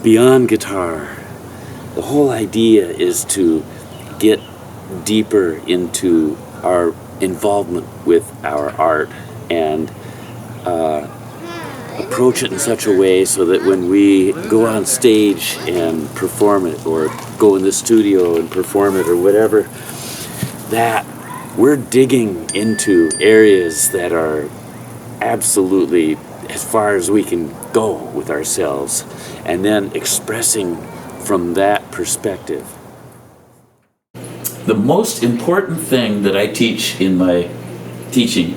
beyond guitar. The whole idea is to get deeper into our involvement with our art and approach it in such a way so that when we go on stage and perform it, or go in the studio and perform it, or whatever, that we're digging into areas that are absolutely as far as we can go with ourselves, and then expressing from that perspective. The most important thing that I teach in my teaching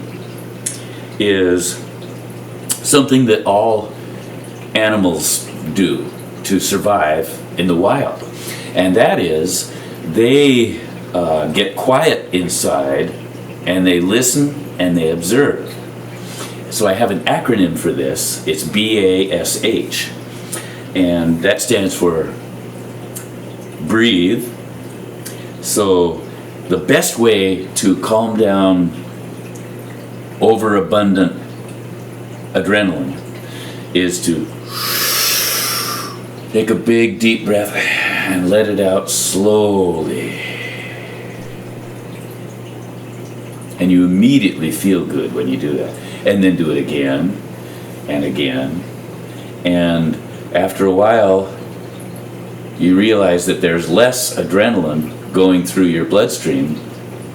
is something that all animals do to survive in the wild, and that is they get quiet inside and they listen and they observe. So I have an acronym for this. It's BASH, and that stands for breathe. So the best way to calm down overabundant adrenaline is to take a big deep breath and let it out slowly. And you immediately feel good when you do that. And then do it again and again. And after a while, you realize that there's less adrenaline going through your bloodstream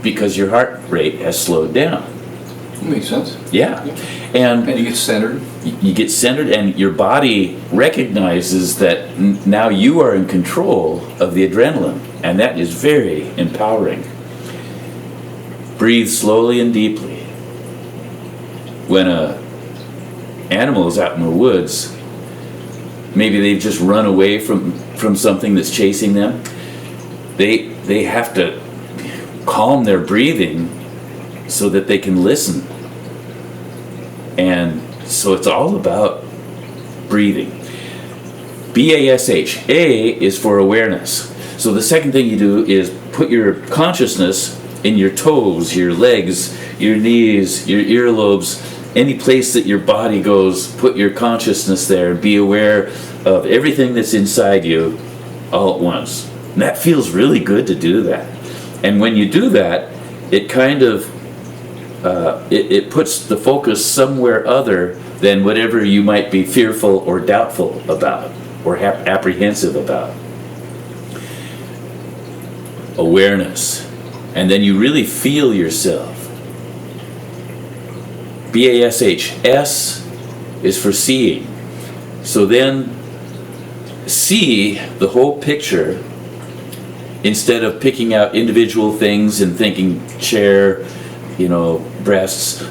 because your heart rate has slowed down. That makes sense. Yeah. And you get centered. You get centered, and your body recognizes that now you are in control of the adrenaline, and that is very empowering. Breathe slowly and deeply. When a animal is out in the woods, maybe they've just run away from something that's chasing them, they have to calm their breathing so that they can listen. And so it's all about breathing. BASH. A is for awareness. So the second thing you do is put your consciousness in your toes, your legs, your knees, your earlobes, any place that your body goes, put your consciousness there and be aware of everything that's inside you all at once. And that feels really good to do that. And when you do that, it kind of it puts the focus somewhere other than whatever you might be fearful or doubtful about or apprehensive about. Awareness. And then you really feel yourself. BASH. S is for seeing. So then see the whole picture instead of picking out individual things and thinking chair, breasts,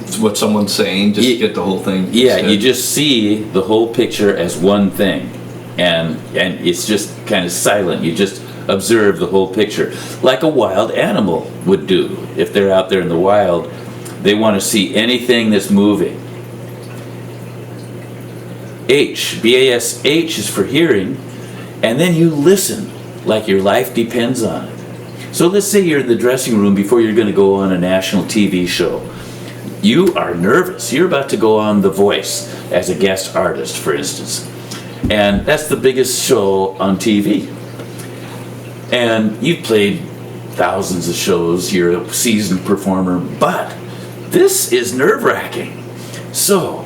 It's what someone's saying, just get the whole thing. Yeah, you just see the whole picture as one thing. And it's just kind of silent. You just observe the whole picture, like a wild animal would do. If they're out there in the wild, they want to see anything that's moving. BASH is for hearing, and then you listen like your life depends on it. So let's say you're in the dressing room before you're going to go on a national TV show. You are nervous. You're about to go on The Voice as a guest artist, for instance. And that's the biggest show on TV. And you've played thousands of shows, you're a seasoned performer, but this is nerve-wracking. So,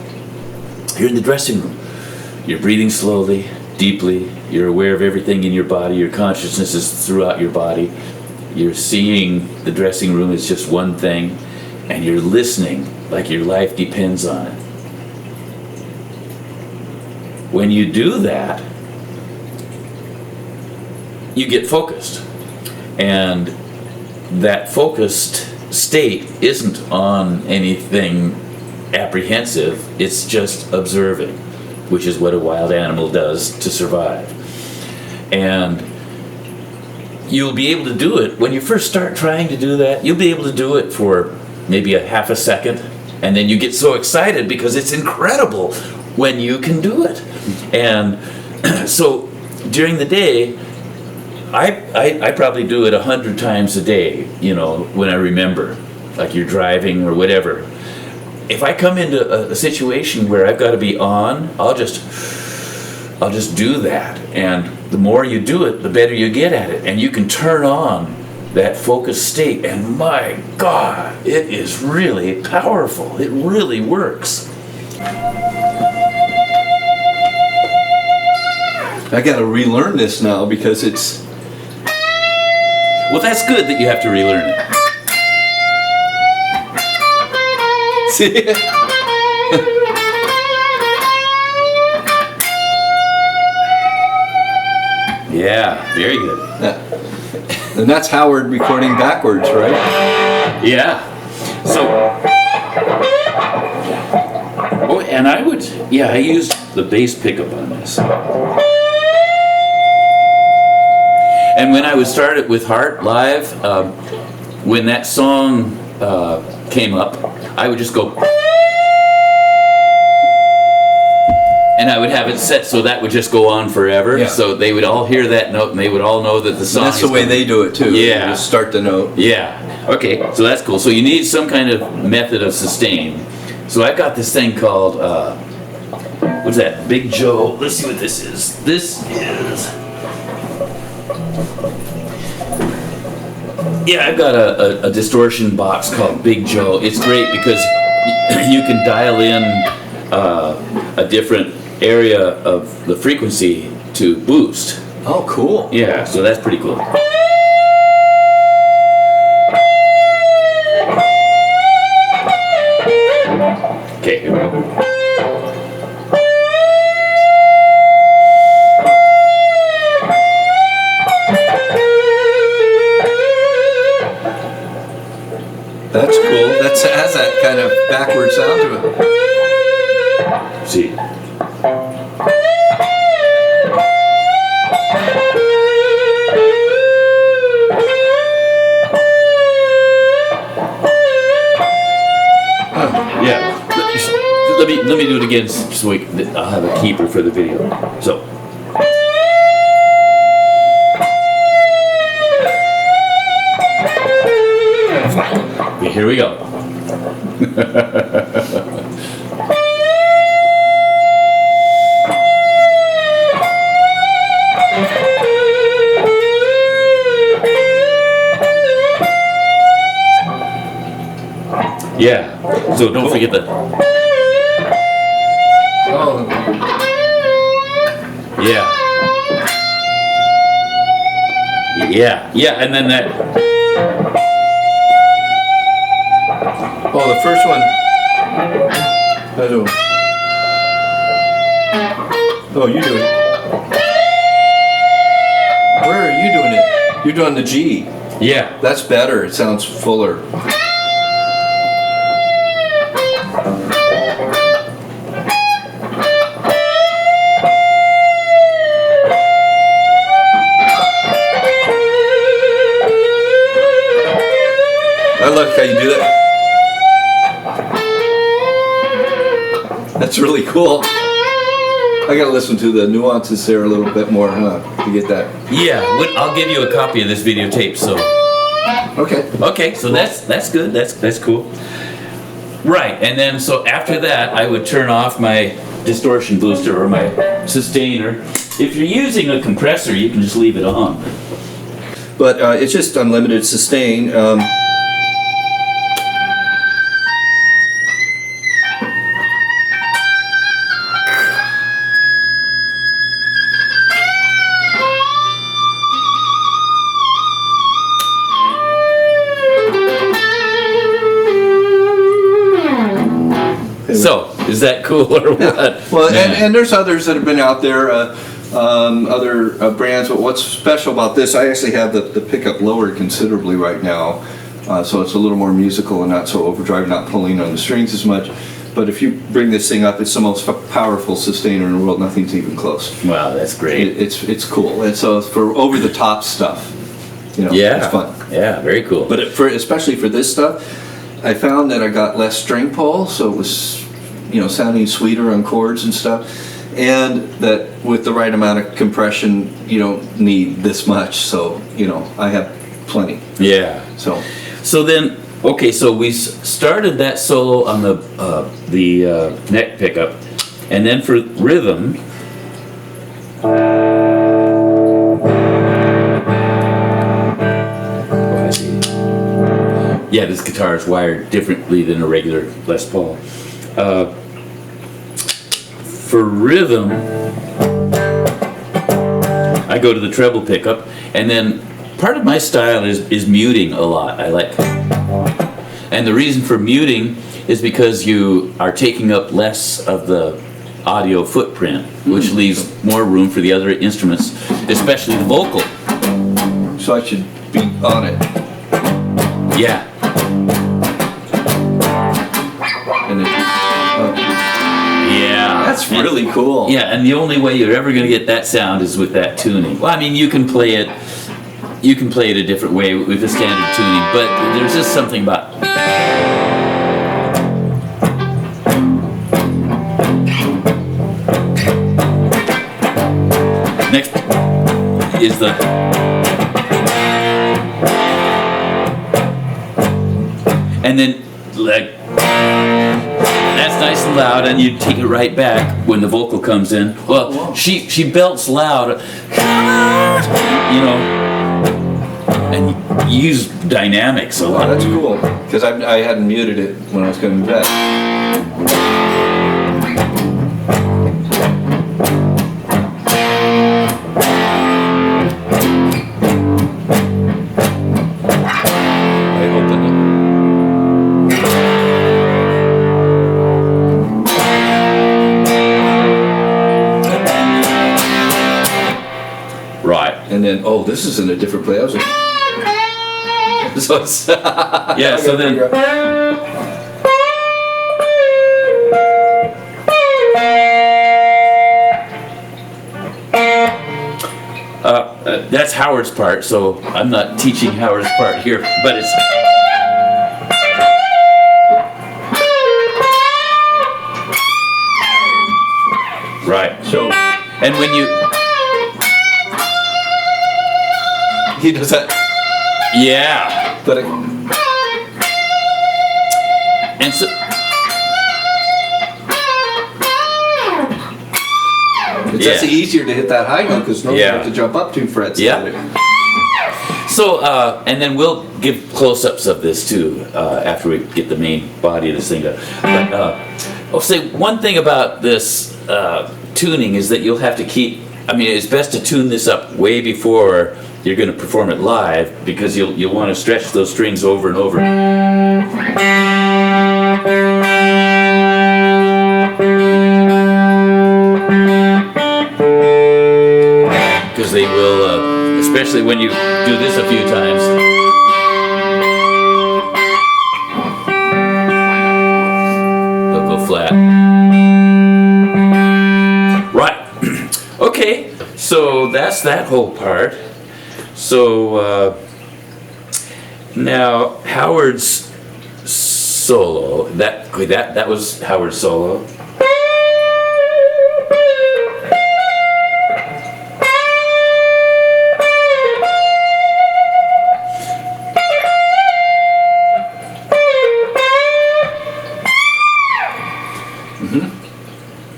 you're in the dressing room. You're breathing slowly, deeply. You're aware of everything in your body. Your consciousness is throughout your body. You're seeing the dressing room as just one thing, and you're listening like your life depends on it. When you do that, you get focused. And that focused state isn't on anything apprehensive, it's just observing, which is what a wild animal does to survive. And you'll be able to do it, when you first start trying to do that, you'll be able to do it for maybe a half a second, and then you get so excited because it's incredible when you can do it. And so during the day, I probably do it 100 times a day, when I remember, like you're driving or whatever. if I come into a situation where I've got to be on, I'll just do that. And the more you do it, the better you get at it. And you can turn on that focused state. And my God, it is really powerful. It really works. I got to relearn this now because it's. Well, that's good that you have to relearn it. See? Yeah, very good. Yeah. And that's Howard recording backwards, right? Yeah. So, oh, and I used the bass pickup on this. And when I would start it with Heart live, when that song came up, I would just go, and I would have it set so that would just go on forever. Yeah. So they would all hear that note, and they would all know that the song. And that's the way they do it too. Yeah. You just start the note. Yeah. Okay. So that's cool. So you need some kind of method of sustain. So I've got this thing called what's that? Big Joe. Let's see what this is. This is. Yeah, I've got a distortion box called Big Joe. It's great because you can dial in a different area of the frequency to boost. Oh, cool. Yeah, so that's pretty cool. Okay, here we go. That's cool. That has that kind of backward sound to it. See. Yeah. Let me do it again so I'll have a keeper for the video. So. Okay, here we go. Yeah. So don't forget the. Oh. Yeah. Yeah. Yeah, and then that. Oh, the first one. I do. Oh, you do it. Where are you doing it? You're doing the G. Yeah. That's better. It sounds fuller. I like how you do that. That's really cool. I gotta listen to the nuances there a little bit more, huh, to get that. Yeah, I'll give you a copy of this videotape. So. Okay. Okay, so that's good. That's cool. Right, and then so after that, I would turn off my distortion booster or my sustainer. If you're using a compressor, you can just leave it on. But it's just unlimited sustain. So, is that cool or what? Well, and there's others that have been out there, other brands, but what's special about this, I actually have the pickup lowered considerably right now, so it's a little more musical and not so overdrive, not pulling on the strings as much. But if you bring this thing up, it's the most powerful sustainer in the world. Nothing's even close. Wow, that's great. It's cool. And so for over-the-top stuff, Yeah, it's fun. Yeah, very cool. But especially for this stuff, I found that I got less string pull, so it was, sounding sweeter on chords and stuff. And that with the right amount of compression, you don't need this much. So, I have plenty. Yeah. So then, Okay, so we started that solo on the neck pickup, and then for rhythm, yeah, this guitar is wired differently than a regular Les Paul. For rhythm, I go to the treble pickup, and then part of my style is muting a lot. I like, and the reason for muting is because you are taking up less of the audio footprint, which leaves more room for the other instruments, especially the vocal. So I should be on it. Yeah. And it, Yeah. that's really cool. Yeah, and the only way you're ever going to get that sound is with that tuning. Well, I mean, you can play it a different way with the standard tuning, but there's just something about. Next is the. And then, like, that's nice and loud, and you take it right back when the vocal comes in. Well, she belts loud, you know, and you use dynamics a Oh, lot. that's cool. Because I hadn't muted it when I was going to bed. I open it. Right. And then, oh, this is in a different place. I was like, so it's, Yeah, so then. That's Howard's part, so I'm not teaching Howard's part here, but it's. Right. so And when you. he does that, Yeah. but it, And so. it's actually easier to hit that high note because normally you Yeah. have to jump up 2 frets. Yeah. So, and then we'll give close-ups of this too after we get the main body of this thing done. But I'll say one thing about this tuning is that you'll have to keep. I mean, it's best to tune this up way before you're going to perform it live because you'll want to stretch those strings over and over. Because they will, especially when you do this a few times. They'll go flat. Right. Okay, so that's that whole part. So now Howard's solo. That was Howard's solo.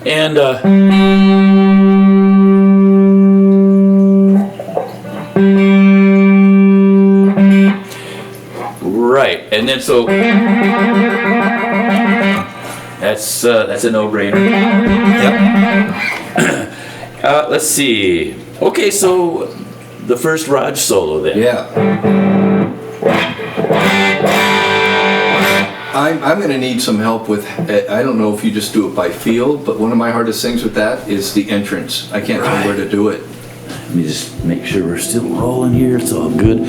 And right, and then so that's a no-brainer. Yep. Let's see. Okay, so the first Raj solo then. Yeah. I'm going to need some help with, I don't know if you just do it by feel, but one of my hardest things with that is the entrance. I can't tell where to do it. Let me just make sure we're still rolling here. It's all good.